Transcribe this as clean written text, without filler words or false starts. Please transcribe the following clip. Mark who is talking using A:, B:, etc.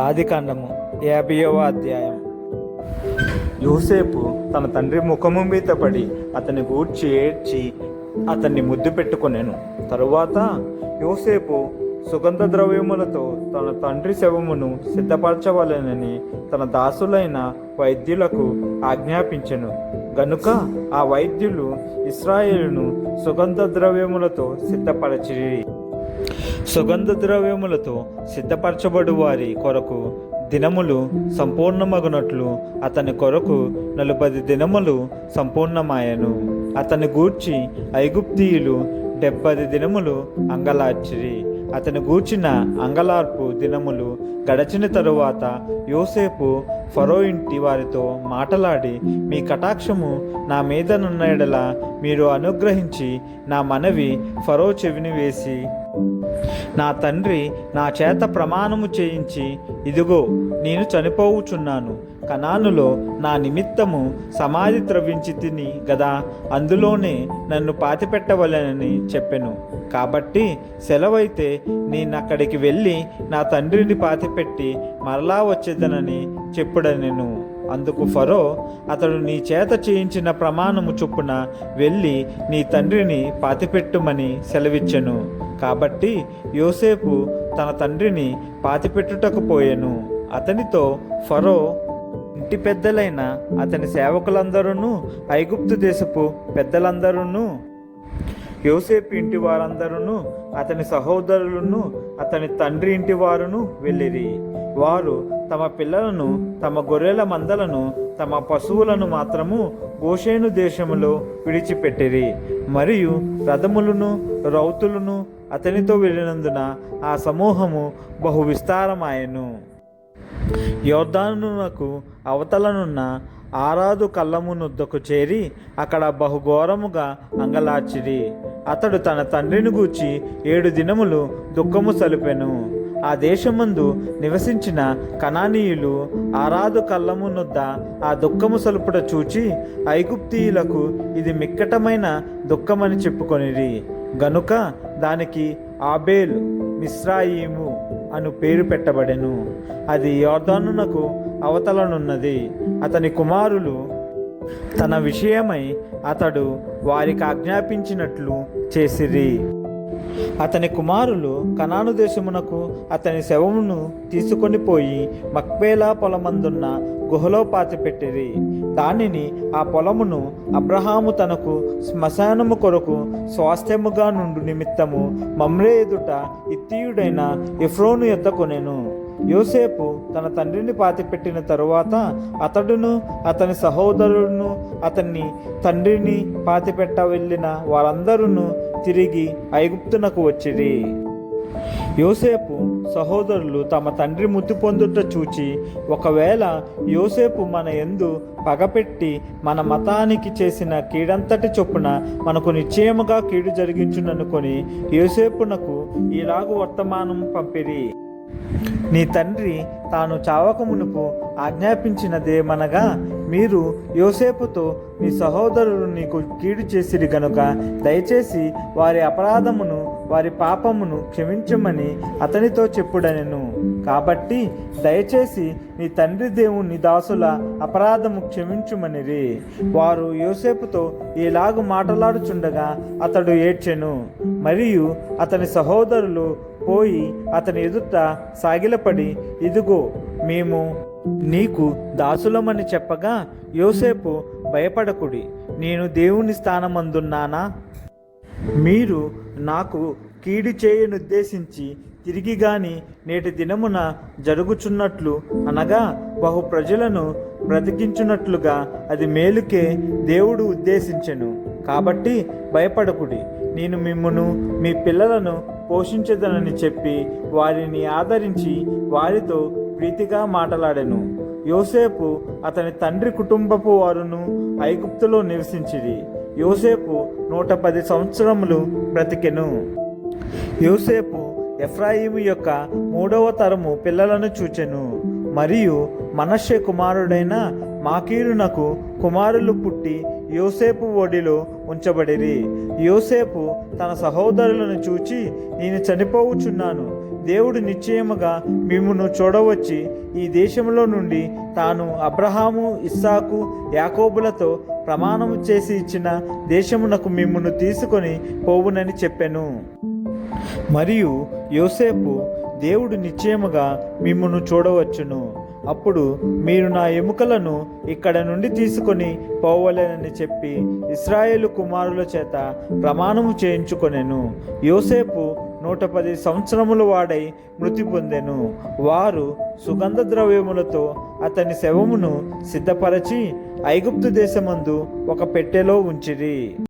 A: ఆదికాండము 50వ అధ్యాయం. యోసేపు తన తండ్రి ముఖము మీద పడి అతని గూర్చి ఏడ్చి అతన్ని ముద్దు పెట్టుకొనెను. తరువాత యోసేపు సుగంధ ద్రవ్యములతో తన తండ్రి శవమును సిద్ధపరచవలెనని తన దాసులైన వైద్యులకు ఆజ్ఞాపించెను. గనుక ఆ వైద్యులు ఇశ్రాయేలును సుగంధ ద్రవ్యములతో సిద్ధపరచిరి. సుగంధ ద్రవ్యములతో సిద్ధపరచబడు వారి కొరకు దినములు సంపూర్ణమగునట్లు అతని కొరకు 40 దినములు సంపూర్ణమాయెను. అతని గూర్చి ఐగుప్తీయులు 70 దినములు అంగలార్చిరి. అతని గూర్చిన అంగలార్పు దినములు గడచిన తరువాత యోసేపు ఫరో ఇంటి వారితో మాటలాడి, మీ కటాక్షము నా మీదనున్న ఎడల మీరు అనుగ్రహించి నా మనవి ఫరో చెవిని వేసి నా తండ్రి నా చేత ప్రమాణము చేయించి, ఇదిగో నేను చనిపోవుచున్నాను, కనానులో నా నిమిత్తము సమాధి త్రవ్వించి తిని గదా, అందులోనే నన్ను పాతిపెట్టవలెనని చెప్పెను. కాబట్టి సెలవైతే నేనక్కడికి వెళ్ళి నా తండ్రిని పాతిపెట్టి మరలా వచ్చేదనని చెప్పుడనెను. అందుకు ఫరో, అతడు నీ చేత చేయించిన ప్రమాణము చొప్పున వెళ్ళి నీ తండ్రిని పాతిపెట్టుమని సెలవిచ్చెను. కాబట్టి యోసేపు తన తండ్రిని పాతిపెట్టుటకు పోయెను. అతనితో ఫరో ఇంటి పెద్దలైన అతని సేవకులందరూ, ఐగుప్తు దేశపు పెద్దలందరూ, యోసేపు ఇంటి వారందరూ, అతని సహోదరులను, అతని తండ్రి ఇంటి వారును వెళ్ళిరి. వారు తమ పిల్లలను, తమ గొర్రెల మందలను, తమ పశువులను మాత్రము గోషేను దేశములో విడిచిపెట్టిరి. మరియు రథములను రౌతులను అతనితో వెళ్ళినందున ఆ సమూహము బహు విస్తారమాయెను. యోర్దానునకు అవతలనున్న ఆరాదు కళ్ళమునొద్దకు చేరి అక్కడ బహుఘోరముగా అంగలార్చిరి. అతడు తన తండ్రిని గూర్చి 7 దినములు దుఃఖము సలిపెను. ఆ దేశమందు నివసించిన కనానీయులు ఆరాదు కళ్ళమునొద్ద ఆ దుఃఖము సలుపుట చూచి, ఐగుప్తీయులకు ఇది మిక్కటమైన దుఃఖమని చెప్పుకొనిరి. గనుక దానికి ఆబేల్ మిస్రాయిము అను పేరు పెట్టబడెను. అది యోర్దానునకు అవతలనున్నది. అతని కుమారులు తన విషయమై అతడు వారికి ఆజ్ఞాపించినట్లు చేసిరి. అతని కుమారులు కనాను దేశమునకు అతని శవమును తీసుకొని పోయి మక్పేలా పొలమందున్న గుహలో పాతిపెట్టిరి. దానిని, ఆ పొలమును అబ్రహాము తనకు శ్మశానము కొరకు స్వాస్థ్యముగా నుండు నిమిత్తము మమ్రే ఎదుట ఇత్తీయుడైన ఎఫ్రోను యొద్ద కొనెను. యోసేపు తన తండ్రిని పాతిపెట్టిన తరువాత అతడును అతని సహోదరులను అతన్ని తండ్రిని పాతిపెట్ట వెళ్ళిన వారందరూ తిరిగి ఐగుప్తునకు వచ్చిరి. యోసేపు సహోదరులు తమ తండ్రి ముద్దు పొందుట చూచి, ఒకవేళ యోసేపు మన యందు పగపెట్టి మన మతానికి చేసిన కీడంతటి చొప్పున మనకు నిశ్చయముగా కీడు జరిగించుననుకొని యోసేపునకు ఈలాగు వర్తమానం పంపిరి. నీ తండ్రి తాను చావకమునుపు ఆజ్ఞాపించినదేమనగా, మీరు యోసేపుతో మీ సహోదరులు నీకు కీడు చేసిరి గనుక దయచేసి వారి అపరాధమును వారి పాపమును క్షమించమని అతనితో చెప్పుడనెను. కాబట్టి దయచేసి నీ తండ్రి దేవుని దాసుల అపరాధము క్షమించుమనిరి. వారు యోసేపుతో ఇలాగు మాటలాడుచుండగా అతడు ఏడ్చెను. మరియు అతని సహోదరులు పోయి అతని ఎదుట సాగిలపడి, ఇదిగో మేము నీకు దాసులమని చెప్పగా, యోసేపు, భయపడకుడి, నేను దేవుని స్థానమందున్నానా? మీరు నాకు కీడు చేయనుద్దేశించి తిరిగి గాని నేటి దినమున జరుగుచున్నట్లు, అనగా బహు ప్రజలను బ్రతికించున్నట్లుగా అది మేలుకే దేవుడు ఉద్దేశించెను. కాబట్టి భయపడకుడి, నేను మిమ్మును మీ పిల్లలను పోషించదనని చెప్పి వారిని ఆదరించి వారితో ప్రీతిగా మాటలాడెను. యోసేపు అతని తండ్రి కుటుంబపు వారును ఐగుప్తులో నివసించిరి. యోసేపు 110 సంవత్సరములు బ్రతికెను. యోసేపు ఎఫ్రాయిము యొక్క 3వ తరము పిల్లలను చూచెను. మరియు మనష్షే కుమారుడైన మాకీరునకు కుమారులు పుట్టి యోసేపు ఒడిలో ఉంచబడిరి. యోసేపు తన సహోదరులను చూచి, నేను చనిపోవుచున్నాను, దేవుడు నిశ్చయముగా మిమ్మును చూడవచ్చి ఈ దేశంలో నుండి తాను అబ్రహాము, ఇస్సాకు, యాకోబులతో ప్రమాణము చేసి ఇచ్చిన దేశమునకు మిమ్మును తీసుకొని పోవునని చెప్పెను. మరియు యోసేపు, దేవుడు నిశ్చయముగా మిమ్మును చూడవచ్చును, అప్పుడు మీరు నా ఎముకలను ఇక్కడ నుండి తీసుకొని పోవలేనని చెప్పి ఇశ్రాయేలు కుమారుల చేత ప్రమాణము చేయించుకొనెను. యోసేపు 110 సంవత్సరములు వాడై మృతి పొందెను. వారు సుగంధ ద్రవ్యములతో అతని శవమును సిద్ధపరచి ఐగుప్తు దేశమందు ఒక పెట్టెలో ఉంచిరి.